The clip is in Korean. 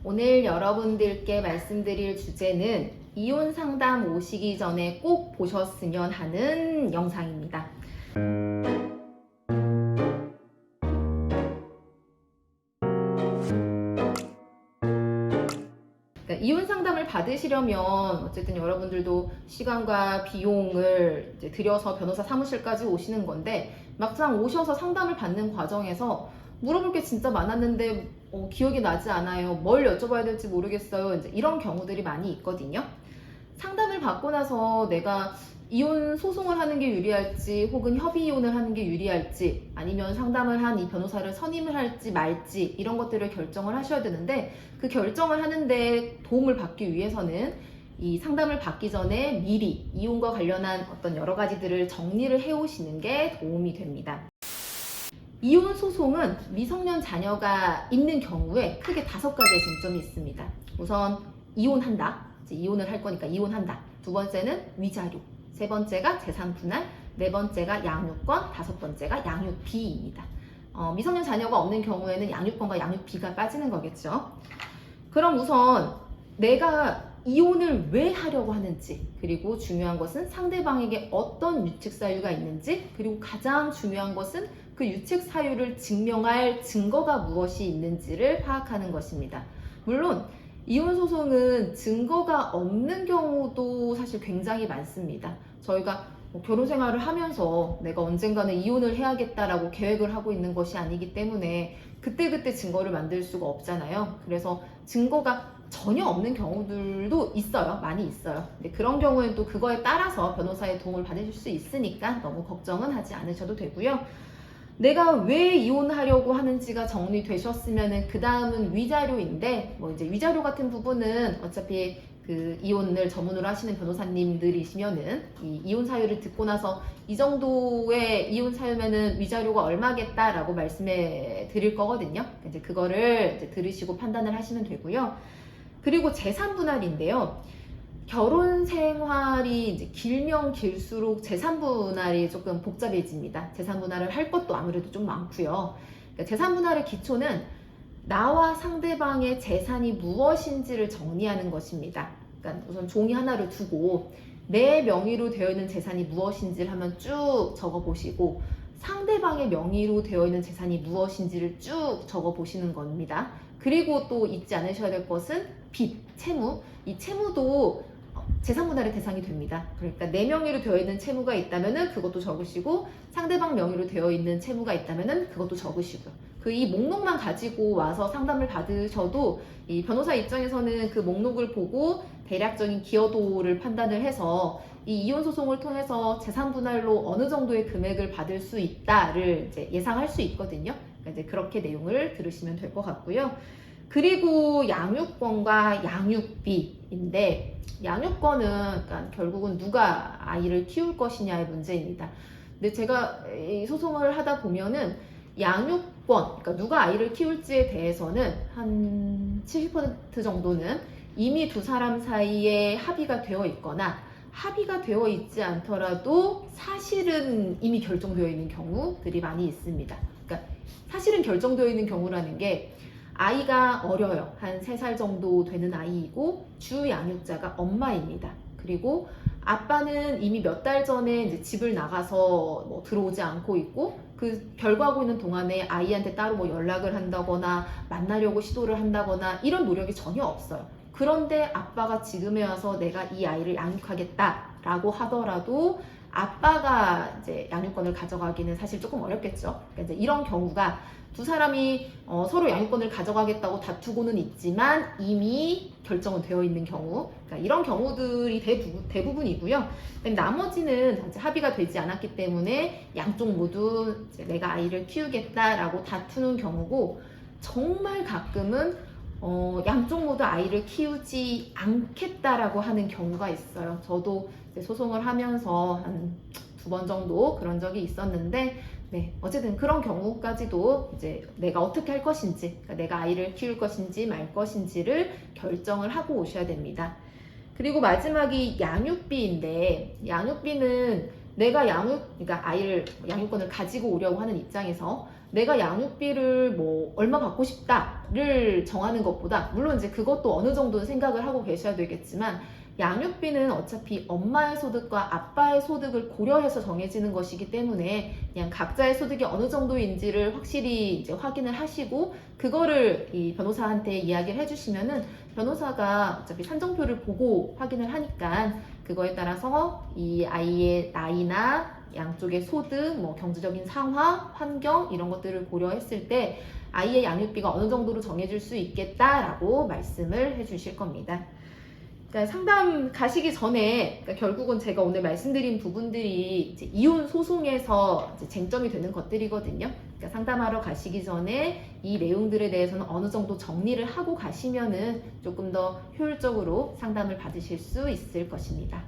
오늘 여러분들께 말씀드릴 주제는 이혼 상담 오시기 전에 꼭 보셨으면 하는 영상입니다. 이혼 상담을 받으시려면 어쨌든 여러분들도 시간과 비용을 이제 들여서 변호사 사무실까지 오시는 건데, 막상 오셔서 상담을 받는 과정에서 물어볼 게 진짜 많았는데 기억이 나지 않아요, 뭘 여쭤봐야 될지 모르겠어요, 이제 이런 경우들이 많이 있거든요. 상담을 받고 나서 내가 이혼 소송을 하는 게 유리할지 혹은 협의 이혼을 하는 게 유리할지, 아니면 상담을 한 이 변호사를 선임을 할지 말지, 이런 것들을 결정을 하셔야 되는데, 그 결정을 하는데 도움을 받기 위해서는 이 상담을 받기 전에 미리 이혼과 관련한 어떤 여러 가지들을 정리를 해 오시는 게 도움이 됩니다. 이혼 소송은 미성년 자녀가 있는 경우에 크게 5가지의 쟁점이 있습니다. 우선 이혼한다, 이제 이혼을 할 거니까 이혼한다. 두 번째는 위자료, 세 번째가 재산 분할, 네 번째가 양육권, 다섯 번째가 양육비입니다. 미성년 자녀가 없는 경우에는 양육권과 양육비가 빠지는 거겠죠. 그럼 우선 내가 이혼을 왜 하려고 하는지, 그리고 중요한 것은 상대방에게 어떤 유책 사유가 있는지, 그리고 가장 중요한 것은 그 유책 사유를 증명할 증거가 무엇이 있는지를 파악하는 것입니다. 물론 이혼 소송은 증거가 없는 경우도 사실 굉장히 많습니다. 저희가 결혼 생활을 하면서 내가 언젠가는 이혼을 해야겠다라고 계획을 하고 있는 것이 아니기 때문에 그때그때 증거를 만들 수가 없잖아요. 그래서 증거가 전혀 없는 경우들도 있어요. 많이 있어요. 근데 그런 경우에는 또 그거에 따라서 변호사의 도움을 받으실 수 있으니까 너무 걱정은 하지 않으셔도 되고요. 내가 왜 이혼하려고 하는지가 정리되셨으면은 그 다음은 위자료인데, 이제 위자료 같은 부분은 어차피 그 이혼을 전문으로 하시는 변호사님들이시면은 이 이혼 사유를 듣고 나서 이 정도의 이혼 사유면은 위자료가 얼마겠다라고 말씀해 드릴 거거든요. 이제 그거를 이제 들으시고 판단을 하시면 되고요. 그리고 재산 분할인데요. 결혼 생활이 이제 길면 길수록 재산 분할이 조금 복잡해집니다. 재산 분할을 할 것도 아무래도 좀 많고요. 그러니까 재산 분할의 기초는 나와 상대방의 재산이 무엇인지를 정리하는 것입니다. 그러니까 우선 종이 하나를 두고 내 명의로 되어 있는 재산이 무엇인지를 한번 쭉 적어 보시고, 상대방의 명의로 되어 있는 재산이 무엇인지를 쭉 적어 보시는 겁니다. 그리고 또 잊지 않으셔야 될 것은 빚, 채무. 이 채무도 재산 분할의 대상이 됩니다. 그러니까 내 명의로 되어 있는 채무가 있다면은 그것도 적으시고, 상대방 명의로 되어 있는 채무가 있다면은 그것도 적으시고요. 이 목록만 가지고 와서 상담을 받으셔도 이 변호사 입장에서는 그 목록을 보고 대략적인 기여도를 판단을 해서 이 이혼 소송을 통해서 재산 분할로 어느 정도의 금액을 받을 수 있다를 이제 예상할 수 있거든요. 그러니까 이제 그렇게 내용을 들으시면 될 것 같고요. 그리고 양육권과 양육비인데, 양육권은 그러니까 결국은 누가 아이를 키울 것이냐의 문제입니다. 근데 제가 이 소송을 하다 보면은 양육권, 그러니까 누가 아이를 키울지에 대해서는 한 70% 정도는 이미 두 사람 사이에 합의가 되어 있거나, 합의가 되어 있지 않더라도 사실은 이미 결정되어 있는 경우들이 많이 있습니다. 그러니까 사실은 결정되어 있는 경우라는 게, 아이가 어려요. 한 3살 정도 되는 아이이고 주 양육자가 엄마입니다. 그리고 아빠는 이미 몇 달 전에 이제 집을 나가서 들어오지 않고 있고, 그 별거하고 있는 동안에 아이한테 따로 연락을 한다거나 만나려고 시도를 한다거나 이런 노력이 전혀 없어요. 그런데 아빠가 지금에 와서 내가 이 아이를 양육하겠다라고 하더라도 아빠가 이제 양육권을 가져가기는 사실 조금 어렵겠죠. 그러니까 이제 이런 경우가 두 사람이 서로 양육권을 가져가겠다고 다투고는 있지만 이미 결정은 되어 있는 경우, 그러니까 이런 경우들이 대부분이고요. 나머지는 합의가 되지 않았기 때문에 양쪽 모두 이제 내가 아이를 키우겠다라고 다투는 경우고, 정말 가끔은 양쪽 모두 아이를 키우지 않겠다라고 하는 경우가 있어요. 저도 이제 소송을 하면서 한 2번 정도 그런 적이 있었는데, 어쨌든 그런 경우까지도 이제 내가 어떻게 할 것인지, 그러니까 내가 아이를 키울 것인지 말 것인지를 결정을 하고 오셔야 됩니다. 그리고 마지막이 양육비인데, 양육비는 내가 그러니까 아이를 양육권을 가지고 오려고 하는 입장에서 내가 양육비를 뭐 얼마 받고 싶다를 정하는 것보다, 물론 이제 그것도 어느 정도는 생각을 하고 계셔야 되겠지만, 양육비는 어차피 엄마의 소득과 아빠의 소득을 고려해서 정해지는 것이기 때문에 그냥 각자의 소득이 어느 정도인지를 확실히 이제 확인을 하시고 그거를 이 변호사한테 이야기를 해주시면은 변호사가 어차피 산정표를 보고 확인을 하니까 그거에 따라서 이 아이의 나이나 양쪽의 소득, 뭐 경제적인 상황, 환경 이런 것들을 고려했을 때 아이의 양육비가 어느 정도로 정해질 수 있겠다라고 말씀을 해주실 겁니다. 그러니까 상담 가시기 전에, 그러니까 결국은 제가 오늘 말씀드린 부분들이 이제 이혼 소송에서 이제 쟁점이 되는 것들이거든요. 그러니까 상담하러 가시기 전에 이 내용들에 대해서는 어느 정도 정리를 하고 가시면은 조금 더 효율적으로 상담을 받으실 수 있을 것입니다.